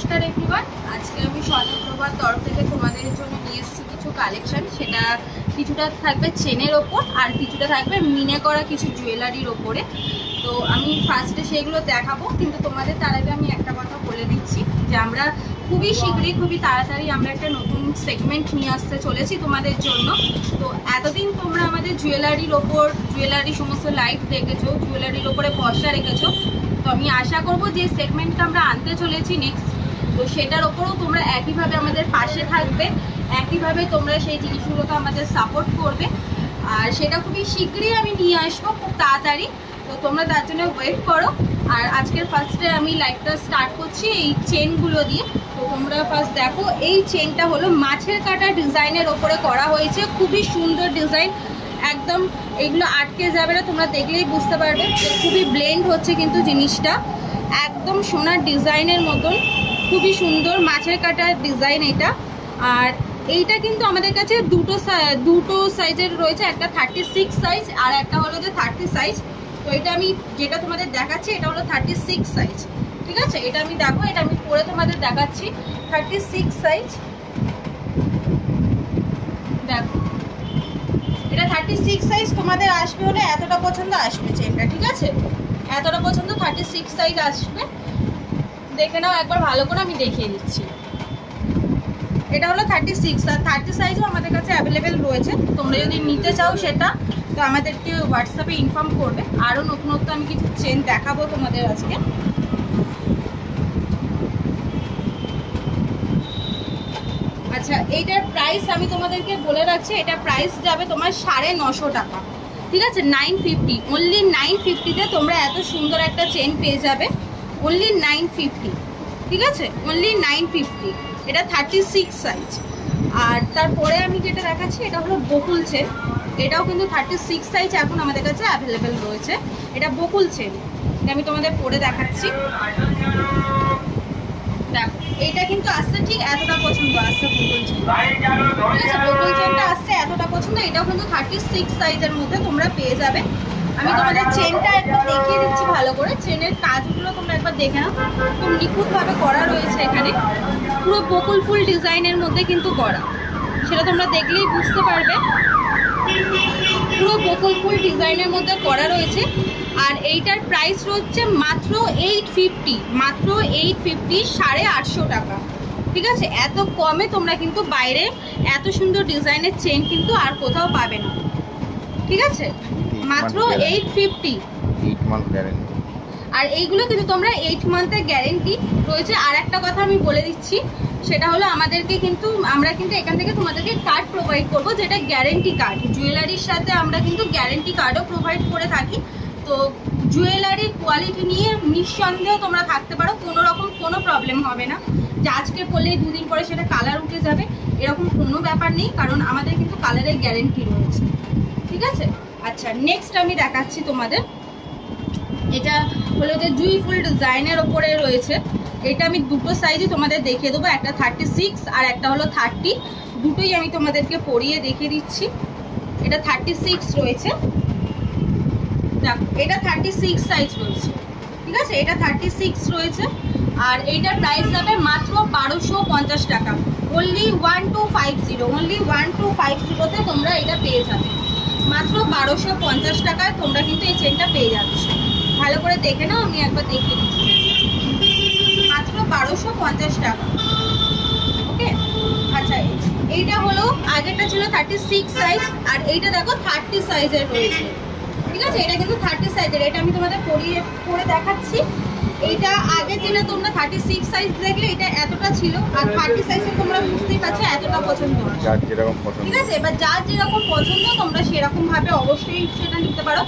নমস্কার এভরিওয়ান, আজকে আমি স্বর্ণপ্রভার তরফ থেকে তোমাদের জন্য নিয়ে এসেছি কিছু কালেকশন। সেটা কিছুটা থাকবে চেনের ওপর আর কিছুটা থাকবে মিনে করা কিছু জুয়েলারির ওপরে। তো আমি ফার্স্টে সেগুলো দেখাবো, কিন্তু তোমাদের তার আগে আমি একটা কথা বলে দিচ্ছি যে আমরা খুবই শীঘ্রই খুবই তাড়াতাড়ি আমরা একটা নতুন সেগমেন্ট নিয়ে আসতে চলেছি তোমাদের জন্য। তো এতদিন তোমরা আমাদের জুয়েলারির ওপর জুয়েলারি সমস্ত লাইভ দেখেছো, জুয়েলারির ওপরে ভরসা রেখেছো। তো আমি আশা করব যে সেগমেন্টটা আমরা আনতে চলেছি নেক্সট, তো সেটার ওপরেও তোমরা একইভাবে আমাদের পাশে থাকবে, একইভাবে তোমরা সেই জিনিসগুলোকে আমাদের সাপোর্ট করবে। আর সেটা খুবই শীঘ্রই আমি নিয়ে আসবো, খুব তাড়াতাড়ি। তো তোমরা তার জন্য ওয়েট করো। আর আজকের ফার্স্টে আমি লাইভটা স্টার্ট করছি এই চেনগুলো দিয়ে। তো তোমরা ফার্স্ট দেখো, এই চেনটা হলো মাছের কাটা ডিজাইনের ওপরে করা হয়েছে, খুবই সুন্দর ডিজাইন। একদম এগুলো আটকে যাবে না, তোমরা দেখলেই বুঝতে পারবে যে খুবই ব্লেন্ড হচ্ছে কিন্তু জিনিসটা একদম সোনার ডিজাইনের মতন, খুবই সুন্দর মাছের কাটার ডিজাইন এটা। আর এইটা কিন্তু আমাদের কাছে দুটো সাইজের রয়েছে, একটা 36 সাইজ আর একটা হলো যে 30 সাইজ। তো এটা আমি যেটা তোমাদের দেখাচ্ছি এটা হলো 36 সাইজ, ঠিক আছে? এটা আমি দেখো, এটা আমি পরে তোমাদের দেখাচ্ছি 36 সাইজ। দেখো এটা 36 সাইজ তোমাদের আসবে হলে এতটা পছন্দ আসবে চেনটা, ঠিক আছে? এতটা পছন্দ 36 সাইজ আসবে। দেখে নাও একবার ভালো করে, আমি দেখিয়ে দিচ্ছি। এটা হলো 36 আর 30 সাইজও আমাদের কাছে অ্যাভেলেবেল রয়েছে। তোমরা যদি নিতে চাও সেটা তো আমাদেরকে হোয়াটসঅ্যাপে ইনফর্ম করবে। আরও নতুনত্ব আমি কিছু চেন দেখাবো তোমাদের আজকে। আচ্ছা, এইটার প্রাইস আমি তোমাদেরকে বলে রাখছি, এটা প্রাইস যাবে তোমার 950 টাকা, ঠিক আছে? 950, অনলি 950-তে তোমরা এত সুন্দর একটা চেন পেয়ে যাবে, অনলি 950, ঠিক আছে? অনলি 950। এটা 36 সাইজ। আর তারপরে আমি যেটা দেখাচ্ছি এটা হলো বকুল চেন। এটাও কিন্তু 36 সাইজ এখন আমাদের কাছে অ্যাভেলেবেল রয়েছে। এটা বকুল চেন, এটা আমি তোমাদের পরে দেখাচ্ছি। দেখো এইটা কিন্তু আসছে ঠিক এতটা পছন্দ আসছে বকুল চেন, ঠিক আছে? বকুল চেনটা আসছে এতটা পছন্দ, এটাও কিন্তু 36 সাইজের মধ্যে তোমরা পেয়ে যাবে। আমি তোমাদের চেনটা একটু দেখিয়ে দিচ্ছি ভালো করে। চেনের কাজগুলো তোমরা একবার দেখে নাও, খুব নিখুঁতভাবে করা রয়েছে এখানে, পুরো বকুল ফুল ডিজাইনের মধ্যে কিন্তু করা, সেটা তোমরা দেখলেই বুঝতে পারবে। পুরো বকুল ফুল ডিজাইনের মধ্যে করা রয়েছে। আর এইটার প্রাইস রয়েছে মাত্র 850, মাত্র 850, 850 টাকা, ঠিক আছে? এত কমে তোমরা কিন্তু বাইরে এত সুন্দর ডিজাইনের চেন কিন্তু আর কোথাও পাবে না, ঠিক আছে? মাত্র 850, 8 মান্থ গ্যারান্টি। আর এইগুলো কিন্তু তোমরা 8 মান্থের গ্যারেন্টি রয়েছে। আর একটা কথা আমি বলে দিচ্ছি, সেটা হলো আমাদেরকে কিন্তু আমরা কিন্তু এখান থেকে তোমাদেরকে কার্ড প্রোভাইড করব, যেটা গ্যারেন্টি কার্ড। জুয়েলারির সাথে আমরা কিন্তু গ্যারেন্টি কার্ডও প্রোভাইড করে থাকি। তো জুয়েলারির কোয়ালিটি নিয়ে নিঃসন্দেহে তোমরা থাকতে পারো, কোনো রকম কোনো প্রবলেম হবে না যে আজকে পরলে 2 দিন পরে সেটা কালার উঠে যাবে, এরকম কোনো ব্যাপার নেই, কারণ আমাদের কিন্তু কালারের গ্যারেন্টি রয়েছে, ঠিক আছে? আচ্ছা, নেক্সট আমি দেখাচ্ছি তোমাদের। এটা হলো যে জুই ফুল ডিজাইনের ওপরে রয়েছে। এটা আমি দুটো সাইজই তোমাদের দেখিয়ে দেবো, একটা 36 আর একটা হলো 30। দুটোই আমি তোমাদেরকে পরিয়ে দেখিয়ে দিচ্ছি। এটা 36 রয়েছে, দেখো এটা 36 সাইজ রয়েছে, ঠিক আছে? এটা 36 রয়েছে। আর এইটার প্রাইস যাবে মাত্র 1250 টাকা, অনলি 1250, অনলি 1250-তে তোমরা এটা পেয়ে যাবে। মাত্র 1250 টাকায় তোমরা কিন্তু এই চেনটা পেয়ে যাচ্ছ। ভালো করে দেখে নাও, আমি একবার দেখিয়ে দিচ্ছি। মাত্র 1250 টাকা, ওকে? আচ্ছা, এইটা হলো, আগেরটা ছিল 36 সাইজ আর এইটা দেখো 30 সাইজের রয়েছে, ঠিক আছে? এটা কিন্তু 30 সাইজের। এটা আমি তোমাদের পরে দেখাচ্ছি। এইটা আগে যেটা তোমরা 36 সাইজ দেখলে এটা এতটা ছিল, আর 30 সাইজে তোমরা বুঝতেই পারছো এতটা পছন্দ, যার যেরকম পছন্দ, ঠিক আছে? এবার যার যেরকম পছন্দ তোমরা সেরকম ভাবে অবশ্যই সেটা নিতে পারো।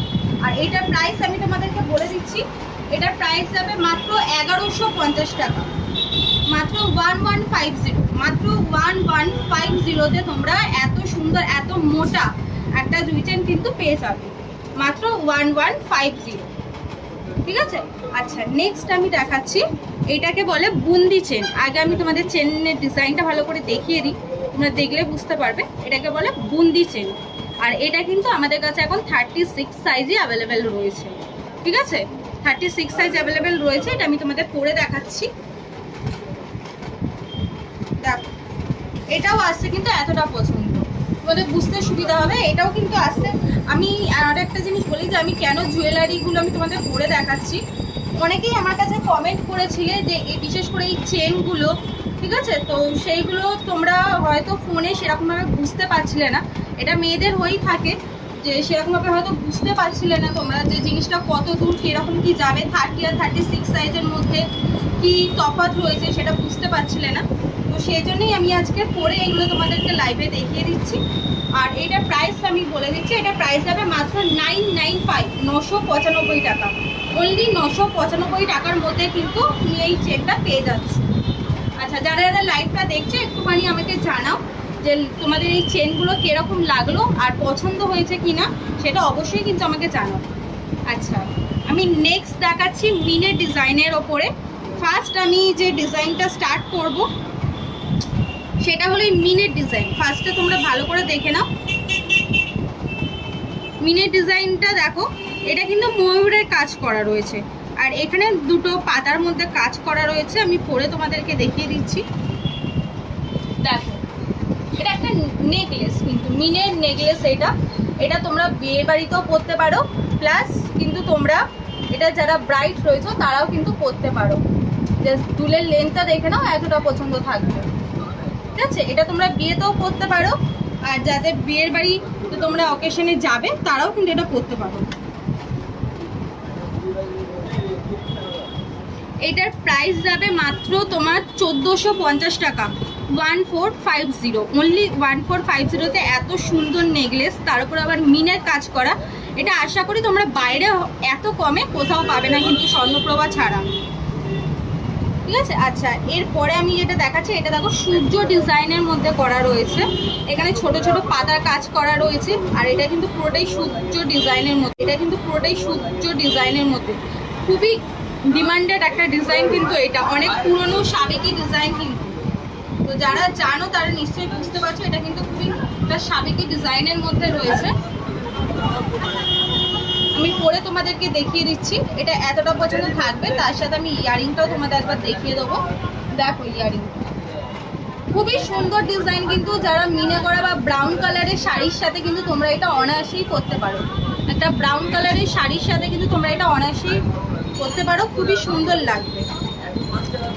আর এটার প্রাইস আমি তোমাদেরকে বলে দিচ্ছি, এটার প্রাইস যাবে মাত্র 1150 টাকা, মাত্র 1150, মাত্র 1150-তে তোমরা এত সুন্দর এত মোটা একটা জুই চেন কিন্তু পেয়ে যাবে, মাত্র 1150, ঠিক আছে? আচ্ছা, নেক্সট আমি দেখাচ্ছি, এটাকে বলে বুন্দি চেন। আগে আমি তোমাদের চেনের ডিজাইনটা ভালো করে দেখিয়ে দিই, তোমরা দেখলে বুঝতে পারবে। এটাকে বলে বুন্দি চেন। আর এটা কিন্তু আমাদের কাছে এখন 36 সাইজই অ্যাভেলেবেল রয়েছে, ঠিক আছে? 36 সাইজ অ্যাভেলেবেল রয়েছে। এটা আমি তোমাদের পরে দেখাচ্ছি। দেখো এটাও আসছে কিন্তু এতটা পছন্দ, বলে বুঝতে সুবিধা হবে। এটাও কিন্তু আসছে। আমি আর একটা জিনিস বলি যে আমি কেন জুয়েলারিগুলো আমি তোমাদের পরে দেখাচ্ছি, অনেকেই আমার কাছে কমেন্ট করেছিলে যে এই বিশেষ করে এই চেনগুলো, ঠিক আছে, তো সেইগুলো তোমরা হয়তো ফোনে সেরকমভাবে বুঝতে পারছিলে না, এটা মেয়েদের হয়েই থাকে যে সেরকমভাবে হয়তো বুঝতে পারছিলে না তোমরা যে জিনিসটা কত দূর কীরকম কি যাবে, 30 আর 36 সাইজের মধ্যে কি তফাৎ রয়েছে সেটা বুঝতে পারছিলে না। তো সেই জন্যই আমি আজকে পরে এগুলো তোমাদেরকে লাইভে দেখিয়ে দিচ্ছি। আর এটার প্রাইস আমি বলে দিচ্ছি, এটা প্রাইস যাবে মাত্র 995, 995 টাকা। অনলি 995 টাকার মধ্যে কিন্তু তুমি এই চেকটা পেয়ে যাচ্ছ। আচ্ছা, যারা যারা লাইভটা দেখছো একটুখানি আমাকে জানাও যে তোমাদের এই চেনগুলো কিরকম লাগলো আর পছন্দ হয়েছে কিনা, সেটা অবশ্যই কিন্তু আমাকে জানাও। আচ্ছা, আমি নেক্সট দেখাচ্ছি মিনের ডিজাইনের ওপরে। ফার্স্ট আমি যে ডিজাইনটা স্টার্ট করব সেটা হলো এই মিনের ডিজাইন। ফার্স্টে তোমরা ভালো করে দেখে নাও মিনের ডিজাইনটা। দেখো এটা কিন্তু ময়ূরের কাজ করা রয়েছে, আর এখানে দুটো পাতার মধ্যে কাজ করা রয়েছে। আমি পরে তোমাদেরকে দেখিয়ে দিচ্ছি। দেখো এটা একটা নেকলেস, কিন্তু মিনের নেকলেস। এটা তোমরা বিয়ে বাড়িতেও পরতে পারো, প্লাস কিন্তু তোমরা এটা যারা ব্রাইড রয়েছে তারাও কিন্তু পরতে পারো। জাস্ট দুলের লেন্থটা দেখে নাও, এতটা পছন্দ থাকবে, ঠিক আছে। এটা তোমরা বিয়েতেও পরতে পারো, আর যাদের বিয়ের বাড়ি তো তোমরা অকেশনে যাবে তারাও কিন্তু এটা পরতে পারো। এটার প্রাইস যাবে মাত্র তোমার 1450 টাকা, 1450, অনলি 1450-তে এত সুন্দর নেকলেস, তার উপর আবার মিনের কাজ করা। এটা আশা করি তোমরা বাইরে এত কমে কোথাও পাবে না কিন্তু স্বর্ণপ্রভা ছাড়া, ঠিক আছে। আচ্ছা, এরপরে আমি যেটা দেখাচ্ছি, এটা দেখো সূর্য ডিজাইনের মধ্যে করা রয়েছে। এখানে ছোট ছোট পাতার কাজ করা রয়েছে, আর এটা কিন্তু পুরোটাই সূর্য ডিজাইনের মধ্যে। খুবই ডিমান্ডেড একটা ডিজাইন কিন্তু এটা, অনেক পুরনো সাবেকি ডিজাইন কিন্তু। তো যারা জানো তারা নিশ্চয়ই বুঝতে পারছো এটা কিন্তু খুবই একটা সাবেকি ডিজাইনের মধ্যে রয়েছে। আমি পরে তোমাদেরকে দেখিয়ে দিচ্ছি। এটা এতটা পছন্দ থাকবে, তার সাথে আমি ইয়ারিংটাও তোমাদের একবার দেখিয়ে দেবো। দেখো ইয়ারিং খুবই সুন্দর ডিজাইন কিন্তু, যারা মিনে করা বা ব্রাউন কালারের শাড়ির সাথে কিন্তু তোমরা এটা অনায়াসেই করতে পারো। একটা ব্রাউন কালারের শাড়ির সাথে কিন্তু তোমরা এটা অনায়াসেই করতে পারো, খুবই সুন্দর লাগবে।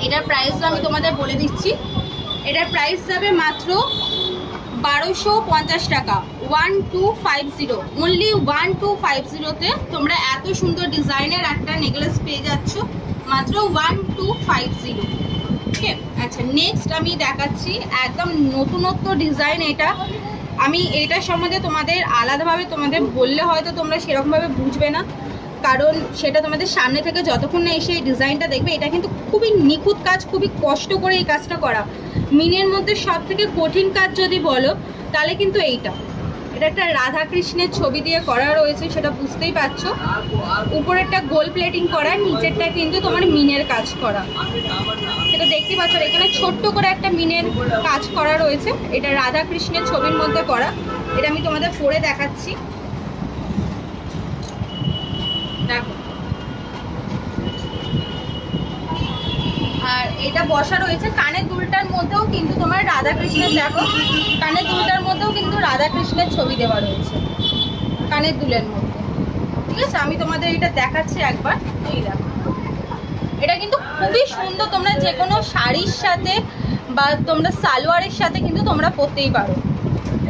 এটার প্রাইসটা আমি তোমাদের বলে দিচ্ছি। এটার প্রাইস যাবে মাত্র 1250 টাকা, 1250, অনলি 1250-তে তোমরা এত সুন্দর ডিজাইনের একটা নেকলেস পেয়ে যাচ্ছ মাত্র 1250। ঠিক আছে। আচ্ছা, নেক্সট আমি দেখাচ্ছি একদম নতুনত্ব ডিজাইন। আমি এটার সম্বন্ধে তোমাদের আলাদাভাবে তোমাদের বললে হয়তো তোমরা সেরকমভাবে বুঝবে না, কারণ সেটা তোমাদের সামনে থেকে যতক্ষণ না এসে এই ডিজাইনটা দেখবে। এটা কিন্তু খুবই নিখুঁত কাজ, খুবই কষ্ট করে এই কাজটা করা। মিনের মধ্যে সব থেকে কঠিন কাজ যদি বলো তাহলে কিন্তু এটা একটা রাধা কৃষ্ণের ছবি দিয়ে করা রয়েছে, সেটা বুঝতেই পারছো। উপরেরটা গোল প্লেটিং করা, নিচেরটা কিন্তু তোমার মিনের কাজ করা, সেটা দেখতে পাচ্ছ। এখানে ছোট্ট করে একটা মিনের কাজ করা রয়েছে। এটা রাধা কৃষ্ণের ছবির মধ্যে করা। এটা আমি তোমাদের পরে দেখাচ্ছি। দেখো, আর এটা বসা রয়েছে কানের দুলটার মধ্যেও কিন্তু তোমার রাধা কৃষ্ণের, দেখো কানের দুলটার মধ্যেও কিন্তু রাধা কৃষ্ণের ছবি দেওয়া রয়েছে কানের দুলের মধ্যে, ঠিক আছে। আমি তোমাদের এটা দেখাচ্ছি একবার। এই দেখো, এটা কিন্তু খুবই সুন্দর, তোমরা যে কোনো শাড়ির সাথে বা তোমরা সালোয়ারের সাথে কিন্তু তোমরা পরতেই পারো।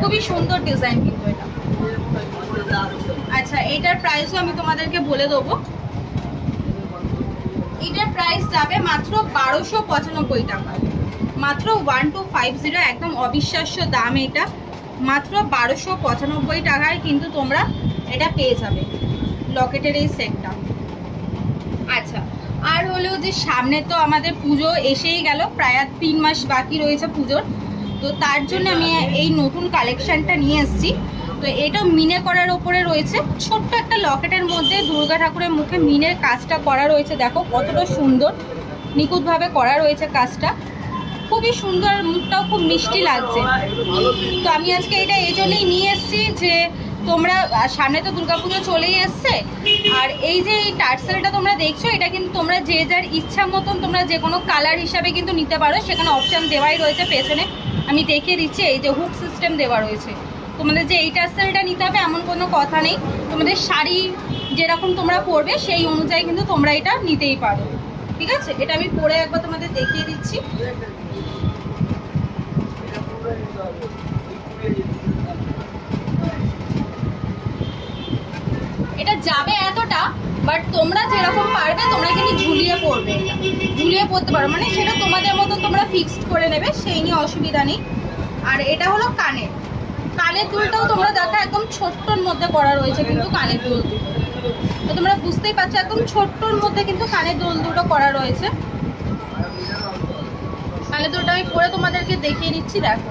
খুবই সুন্দর ডিজাইন কিন্তু এটা। আচ্ছা, এটার প্রাইসও আমি তোমাদেরকে বলে দেবো। এটার প্রাইস যাবে মাত্র 1295 টাকা, মাত্র 1250, একদম অবিশ্বাস্য দাম। এটা মাত্র 1295 টাকায় কিন্তু তোমরা এটা পেয়ে যাবে, লকেটের এই সেটটা। আচ্ছা, আর হলো যে সামনে তো আমাদের পুজো এসেই গেল, প্রায় 3 মাস বাকি রয়েছে পুজোর। তো তার জন্য আমি এই নতুন কালেকশানটা নিয়ে এসেছি। তো এটা মিনে করার ওপরে রয়েছে, ছোট্ট একটা লকেটের মধ্যে দুর্গা ঠাকুরের মুখে মিনের কাজটা করা রয়েছে। দেখো কতটা সুন্দর নিখুঁতভাবে করা রয়েছে কাজটা, খুবই সুন্দর, মুখটাও খুব মিষ্টি লাগছে। তো আমি আজকে এটা এই জন্যই নিয়ে এসেছি যে তোমরা সামনে তো দুর্গাপুজো চলেই এসছে, আর এই যে এই টার্সেলটা তোমরা দেখছো, এটা কিন্তু তোমরা যে যার ইচ্ছা মতন তোমরা যে কোনো কালার হিসাবে কিন্তু নিতে পারো। সেখানে অপশান দেওয়াই রয়েছে পেছনে, আমি দেখিয়ে দিচ্ছি, এই যে হুক সিস্টেম দেওয়া রয়েছে। তোমাদের যে এই টার্সেলটা নিতে হবে এমন কোনো কথা নেই, তোমাদের শাড়ি যেরকম তোমরা পরবে সেই অনুযায়ী কিন্তু তোমরা এটা নিতেই পারো। ঠিক আছে, এটা আমি পরে একবার তোমাদের দেখিয়ে দিচ্ছি। এটা যাবে এতটা, বাট তোমরা যেরকম পারবে তোমরা কিন্তু ঝুলিয়ে পরবে, এটা ঝুলিয়ে পরতে পারো, মানে সেটা তোমাদের মতো তোমরা ফিক্সড করে নেবে, সেই নিয়ে অসুবিধা নেই। আর এটা হলো কানের দুলটাও তোমরা দেখো একদম ছোট্টর মধ্যে করা রয়েছে কিন্তু কানের দুল, তো তোমরা বুঝতেই পারছো একদম ছোট্টর মধ্যে কিন্তু কানের দুল দুটো করা রয়েছে। কানের দুলটা আমি পরে তোমাদেরকে দেখিয়ে দিচ্ছি, দেখো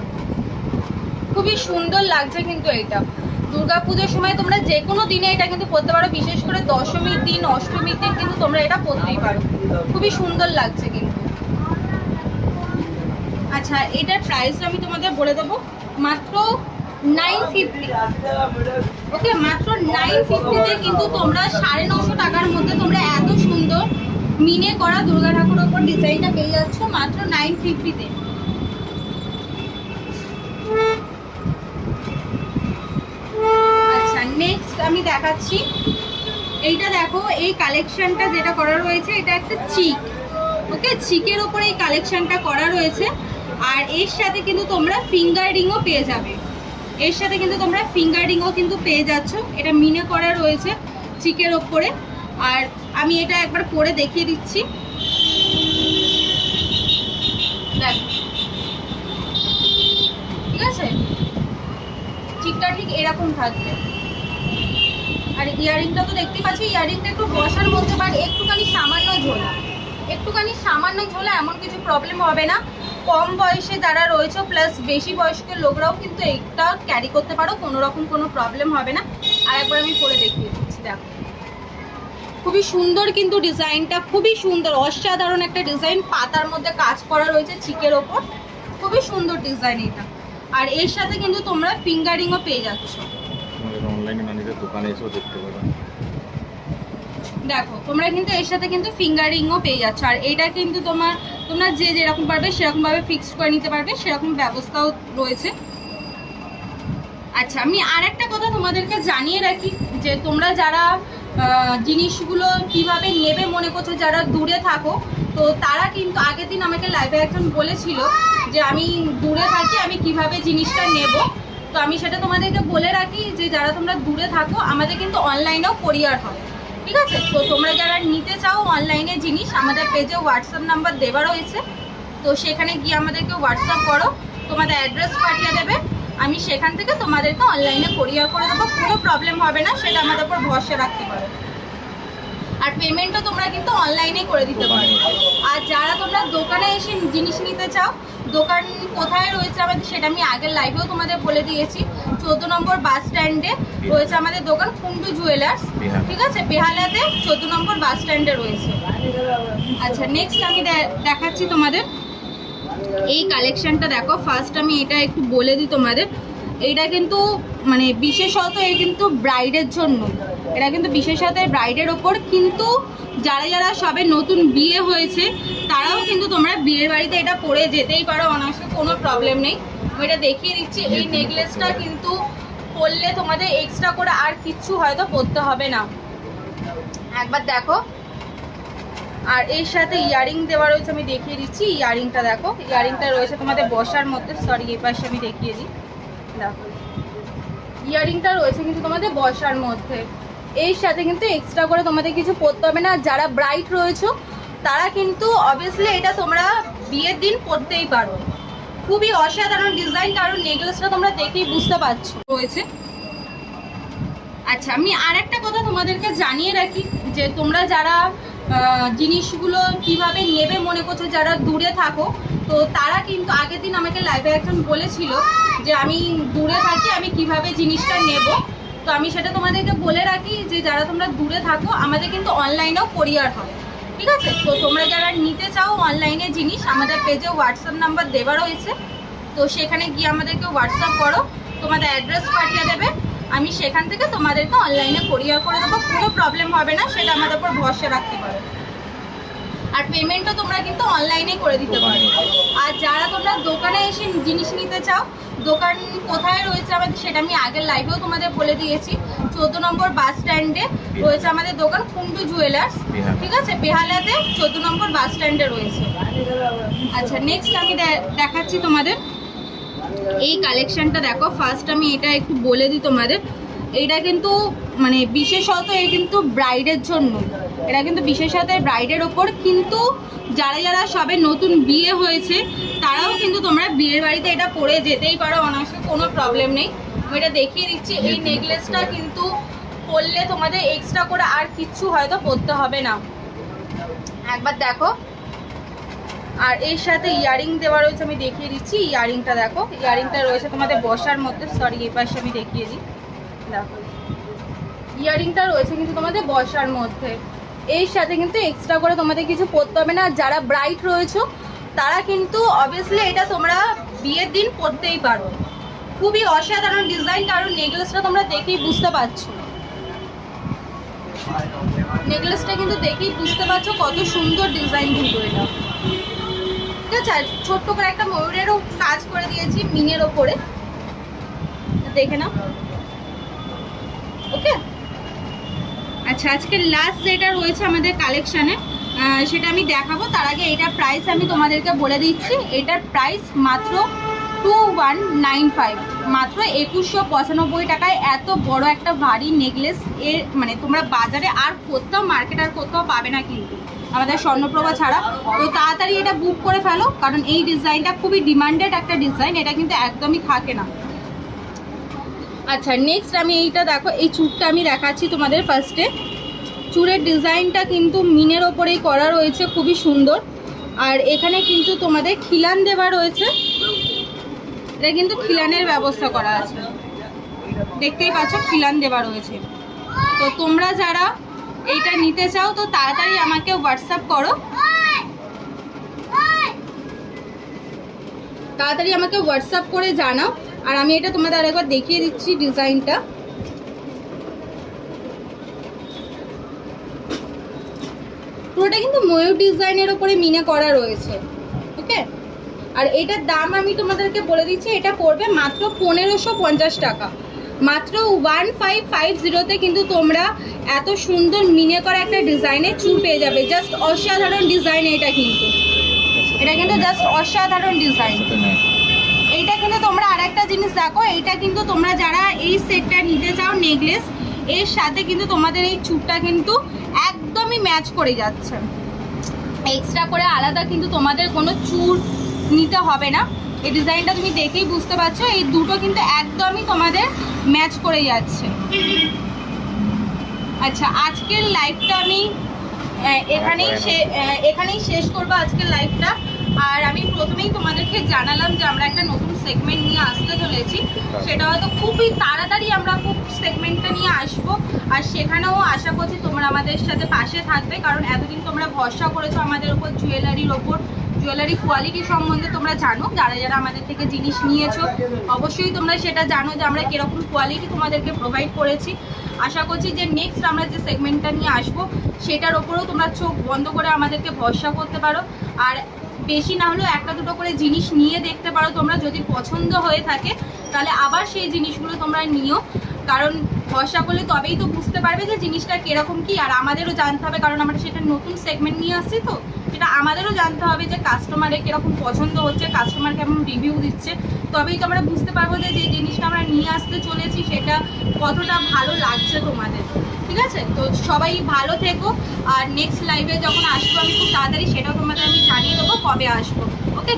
খুবই সুন্দর লাগছে কিন্তু এটা। দুর্গাপুজোর সময় তোমরা যে কোনো দিনে এটা কিন্তু পরতে পারো, বিশেষ করে দশমীর দিন, অষ্টমীর দিন কিন্তু তোমরা এটা পরতেই পারো, খুবই সুন্দর লাগছে কিন্তু। আচ্ছা, এটার প্রাইস আমি তোমাদের বলে দেবো, মাত্র 950। ওকে, মাত্র 950-তে কিন্তু তোমরা 950 টাকার মধ্যে তোমরা এত সুন্দর মিনে করা দুর্গা ঠাকুরের ওপর ডিজাইনটা পেয়ে যাচ্ছ মাত্র 950-তে। আচ্ছা, নেক্সট আমি দেখাচ্ছি, এইটা দেখো, এই কালেকশনটা যেটা করা রয়েছে এটা একটা চিক। ওকে, চিকের ওপরে এই কালেকশনটা করা রয়েছে, আর এর সাথে কিন্তু তোমরা ফিঙ্গার রিংও পেয়ে যাবে, এর সাথে কিন্তু তোমরা ফিঙ্গার রিংও কিন্তু পেয়ে যাচ্ছ। এটা মিনে করা রয়েছে চিকের ওপরে, আর আমি এটা একবার পরে দেখিয়ে দিচ্ছি, দেখো ঠিক আছে, চিকটা ঠিক এরকম থাকবে। আর ইয়ারিংটা তো দেখতে পাচ্ছি, ইয়ারিংটা একটু বসার মধ্যে, বাট একটুখানি সামান্য ঝোলা, এমন কিছু প্রবলেম হবে না। কম বয়সে যারা রয়েছে প্লাস বেশি বয়স্কের লোকরাও কিন্তু এটা ক্যারি করতে পারো, কোনো রকম কোনো প্রবলেম হবে না। আর একবার আমি পরে দেখিয়ে দিচ্ছি, দেখো খুবই সুন্দর কিন্তু ডিজাইনটা, খুবই সুন্দর, অসাধারণ একটা ডিজাইন, পাতার মধ্যে কাজ করা রয়েছে চিকের ওপর, খুবই সুন্দর ডিজাইন এটা। আর এর সাথে কিন্তু তোমরা ফিঙ্গারিংও পেয়ে যাচ্ছ, অনলাইনে না নিতে দোকানে এসেও দেখতে পারো। দেখো তোমরা কিন্তু এর সাথে কিন্তু ফিঙ্গারিংও পেয়ে যাচ্ছ। আর এইটা কিন্তু তোমরা যে যেরকম পারবে সেরকমভাবে ফিক্সড করে নিতে পারবে, সেরকম ব্যবস্থাও রয়েছে। আচ্ছা, আমি আর একটা কথা তোমাদেরকে জানিয়ে রাখি, যে তোমরা যারা জিনিসগুলো কিভাবে নেবে মনে করছো, যারা দূরে থাকো, তো তারা কিন্তু আগের দিন আমাকে লাইভে একজন বলেছিল যে আমি দূরে থাকি, আমি কিভাবে জিনিসটা নেব। তো আমি সেটা তোমাদেরকে বলে রাখি যে যারা তোমরা দূরে থাকো, আমাদের কিন্তু অনলাইনেও কোরিয়ার হয়, ঠিক আছে। তো তোমরা যারা নিতে চাও অনলাইনে জিনিস, আমাদের পেজে হোয়াটসঅ্যাপ নাম্বার দেওয়া রয়েছে, তো সেখানে গিয়ে আমাদেরকে হোয়াটসঅ্যাপ করো, তোমাদের অ্যাড্রেস পাঠিয়ে দেবে, আমি সেখান থেকে তোমাদেরকে অনলাইনে কোরিয়ার করে দেবো, কোনো প্রবলেম হবে না, সেটা আমাদের উপর ভরসা রাখতে পারো। আর পেমেন্টও তোমরা কিন্তু অনলাইনে করে দিতে পারো। আর যারা তোমরা দোকানে এসে জিনিস নিতে চাও, দোকান কোথায় রয়েছে আমাদের সেটা আমি আগের লাইভেও তোমাদের বলে দিয়েছি, 14 নম্বর বাস স্ট্যান্ডে রয়েছে আমাদের দোকান, কুন্টু জুয়েলার্স, ঠিক আছে, বেহালাতে 14 নম্বর বাস স্ট্যান্ডে রয়েছে। আচ্ছা, নেক্সট আমি দেখাচ্ছি তোমাদের এই কালেকশনটা, দেখো ফার্স্ট আমি এটা একটু বলে দিই তোমাদের, এইটা কিন্তু মানে বিশেষত এই কিন্তু ব্রাইডের জন্য, এটা কিন্তু বিশেষত ব্রাইডের ওপর, কিন্তু যারা সবে নতুন বিয়ে হয়েছে তারাও কিন্তু তোমরা বিয়ের বাড়িতে এটা পরে যেতেই পারো অনায়াসে, কোনো প্রবলেম নেই। আমি এটা দেখিয়ে দিচ্ছি, এই নেকলেসটা কিন্তু পরলে তোমাদের এক্সট্রা করে আর কিচ্ছু হয়তো পরতে হবে না, একবার দেখো। আর এর সাথে ইয়ারিং দেওয়া রয়েছে, আমি দেখিয়ে দিচ্ছি, ইয়ারিংটা দেখো, ইয়ারিংটা রয়েছে তোমাদের বসার মধ্যে, সরি এই পাশে আমি দেখিয়ে দিই, দেখো ইয়ারিংটা রয়েছে কিন্তু তোমাদের বসার মধ্যে, এর সাথে কিন্তু এক্সট্রা করে তোমাদের কিছু পরতে হবে না। যারা ব্রাইড রয়েছে তারা কিন্তু অবভিয়াসলি এটা তোমরা বিয়ের দিন পরতেই পারো, খুবই অসাধারণ ডিজাইন, কারণ নেকলেসটা তোমরা দেখেই বুঝতে পারছো রয়েছে। আচ্ছা, আমি আর একটা কথা তোমাদেরকে জানিয়ে রাখি, যে তোমরা যারা জিনিসগুলো কিভাবে নেবে মনে করছো, যারা দূরে থাকো, তো তারা কিন্তু আগের দিন আমাকে লাইভে একজন বলেছিল যে আমি দূরে থাকি, আমি কিভাবে জিনিসটা নেব। তো আমি সেটা তোমাদেরকে বলে রাখি, যে যারা তোমরা দূরে থাকো, আমাদের কিন্তু অনলাইনেও কোরিয়ার হয়, ঠিক আছে। তো তোমরা যারা নিতে চাও অনলাইনে জিনিস, আমাদের পেজে হোয়াটসঅ্যাপ নাম্বার দেওয়া রয়েছে, তো সেখানে গিয়ে আমাদেরকে হোয়াটসঅ্যাপ করো, তোমাদের অ্যাড্রেস পাঠিয়ে দেবে, আমি সেখান থেকে তোমাদেরকে অনলাইনে কোরিয়ার করে দেবো, কোনো প্রবলেম হবে না, সেটা আমাদের উপর ভরসা রাখতে পারো। আর পেমেন্টও তোমরা কিন্তু অনলাইনে করে দিতে পারো। আর যারা তোমরা দোকানে এসে জিনিস নিতে চাও, দোকান কোথায় রয়েছে আমাদের সেটা আমি আগের লাইভেও তোমাদের বলে দিয়েছি। 14 নম্বর বাস স্ট্যান্ডে রয়েছে আমাদের দোকান, কুন্ডু জুয়েলার্স, ঠিক আছে, বেহালাতে 14 নম্বর বাস স্ট্যান্ডে রয়েছে। আচ্ছা, নেক্সট আমি দেখাচ্ছি তোমাদের এই কালেকশনটা। দেখো, ফার্স্ট আমি এটা একটু বলে দিই তোমাদের, এইটা কিন্তু মানে বিশেষত এই কিন্তু ব্রাইডের জন্য, এটা কিন্তু বিশেষত ব্রাইডের ওপর, কিন্তু যারা যারা সবে নতুন বিয়ে হয়েছে তারাও কিন্তু তোমরা বিয়ের বাড়িতে এটা পরে যেতেই পারো অনায়াসে, কোনো প্রবলেম নেই। আমি এটা দেখিয়ে দিচ্ছি। এই নেকলেসটা কিন্তু পরলে তোমাদের এক্সট্রা করে আর কিচ্ছু হয়তো পরতে হবে না, একবার দেখো। আর এর সাথে ইয়ারিং দেওয়া রয়েছে, আমি দেখিয়ে দিচ্ছি। ইয়ারিংটা দেখো, ইয়ারিংটা রয়েছে তোমাদের বসার মধ্যে, সরি এই পাশে আমি দেখিয়ে দিই, দেখো ইয়ারিংটা রয়েছে কিন্তু তোমাদের বসার মধ্যে। এর সাথে কিন্তু এক্সট্রা করে তোমাদের কিছু পরতে হবে না। যারা ব্রাইট রয়েছে তারা কিন্তু অবভিয়াসলি এটা তোমরা বিয়ের দিন পরতেই পারো। খুবই অসাধারণ ডিজাইন, কারণ নেকলেসটা তোমরা দেখেই বুঝতে পারছো, নেকলেসটা কিন্তু দেখেই বুঝতে পারছো কত সুন্দর ডিজাইন কিন্তু এটা, ঠিক আছে। আর ছোট্ট করে একটা ময়ূরেরও কাজ করে দিয়েছি মিনের ওপরে, দেখে নাও, ওকে। আচ্ছা, আজকে লাস্ট যেটা রয়েছে আমাদের কালেকশানে সেটা আমি দেখাবো, তার আগে এটার প্রাইস আমি তোমাদেরকে বলে দিচ্ছি। এটার প্রাইস মাত্র 2195, মাত্র 2195 টাকায় এত বড় একটা ভারী নেকলেস। এর মানে তোমরা বাজারে আর কোথাও, মার্কেট আর কোথাও পাবে না কিন্তু, আমাদের স্বর্ণপ্রভা ছাড়া। তো তাড়াতাড়ি এটা বুক করে ফেলো, কারণ এই ডিজাইনটা খুবই ডিমান্ডেড একটা ডিজাইন, এটা কিন্তু একদমই থাকে না। আচ্ছা, নেক্সট আমি এইটা দেখো, এই চুড়টা আমি দেখাচ্ছি তোমাদের ফার্স্টে। চুড়ের ডিজাইনটা কিন্তু মিনের ওপরেই করা রয়েছে, খুবই সুন্দর। আর এখানে কিন্তু তোমাদের খিলান দেওয়া রয়েছে, এটা কিন্তু খিলানের ব্যবস্থা করা আছে, দেখতেই পাচ্ছ খিলান দেওয়া রয়েছে। তো তোমরা যারা এইটা নিতে চাও তো তাড়াতাড়ি আমাকে হোয়াটসঅ্যাপ করো, তাড়াতাড়ি আমাকে হোয়াটসঅ্যাপ করে জানাও। আর আমি এটা তোমাদের আরেকবার দেখিয়ে দিচ্ছি ডিজাইনটা। পুরোটা কিন্তু ময়ূর ডিজাইনের উপরে মিনে করা রয়েছে, ওকে। আর এটার দাম আমি তোমাদেরকে বলে দিচ্ছি, এটা পড়বে মাত্র 1550 টাকা, মাত্র 1550-তে কিন্তু তোমরা এত সুন্দর মিনে করা একটা ডিজাইনের চুল পেয়ে যাবে। জাস্ট অসাধারণ ডিজাইন এটা কিন্তু, এটা কিন্তু জাস্ট অসাধারণ ডিজাইন। এইটা কিন্তু তোমরা আরেকটা জিনিস দেখো, এইটা কিন্তু তোমরা যারা এই সেটটা নিতে চাও নেকলেস, এর সাথে কিন্তু তোমাদের এই চুলটা কিন্তু একদমই ম্যাচ করে যাচ্ছে, এক্সট্রা করে আলাদা কিন্তু তোমাদের কোনো চুল নিতে হবে না। এই ডিজাইনটা তুমি দেখেই বুঝতে পারছো, এই দুটো কিন্তু একদমই তোমাদের ম্যাচ করে যাচ্ছে। আচ্ছা, আজকের লাইভটা আমি এখানেই শেষ করবো আজকের লাইভটা। আর আমি প্রথমেই তোমাদেরকে জানালাম যে আমরা একটা নতুন সেগমেন্ট নিয়ে আসতে চলেছি, সেটা হয়তো খুবই তাড়াতাড়ি আমরা খুব সেগমেন্টটা নিয়ে আসবো। আর সেখানেও আশা করছি তোমরা আমাদের সাথে পাশে থাকবে, কারণ এতদিন তোমরা ভরসা করেছো আমাদের ওপর, জুয়েলারির ওপর, জুয়েলারি কোয়ালিটি সম্বন্ধে তোমরা জানো, যারা যারা আমাদের থেকে জিনিস নিয়েছো অবশ্যই তোমরা সেটা জানো যে আমরা কীরকম কোয়ালিটি তোমাদেরকে প্রোভাইড করেছি। আশা করছি যে নেক্সট আমরা যে সেগমেন্টটা নিয়ে আসবো সেটার ওপরেও তোমরা চোখ বন্ধ করে আমাদেরকে ভরসা করতে পারো। আর বেশি না হলেও একটা দুটো করে জিনিস নিয়ে দেখতে পারো তোমরা, যদি পছন্দ হয়ে থাকে তাহলে আবার সেই জিনিসগুলো তোমরা নিও, কারণ ভরসা করলে তবেই তো বুঝতে পারবে যে জিনিসটা কীরকম কী। আর আমাদেরও জানতে হবে, কারণ আমরা সেটা নতুন সেগমেন্ট নিয়ে আসছি, তো সেটা আমাদেরও জানতে হবে যে কাস্টমারের কীরকম পছন্দ হচ্ছে, কাস্টমার কেমন রিভিউ দিচ্ছে, তবেই তো আমরা বুঝতে পারবো যে যে জিনিসটা আমরা নিয়ে আসতে চলেছি সেটা কতটা ভালো লাগছে তোমাদের, ঠিক আছে। তো সবাই ভালো থেকো, আর নেক্সট লাইভে যখন আসবো আমি খুব তাড়াতাড়ি সেটাও তোমাদের আমি জানিয়ে দেবো কবে আসবো, ওকে।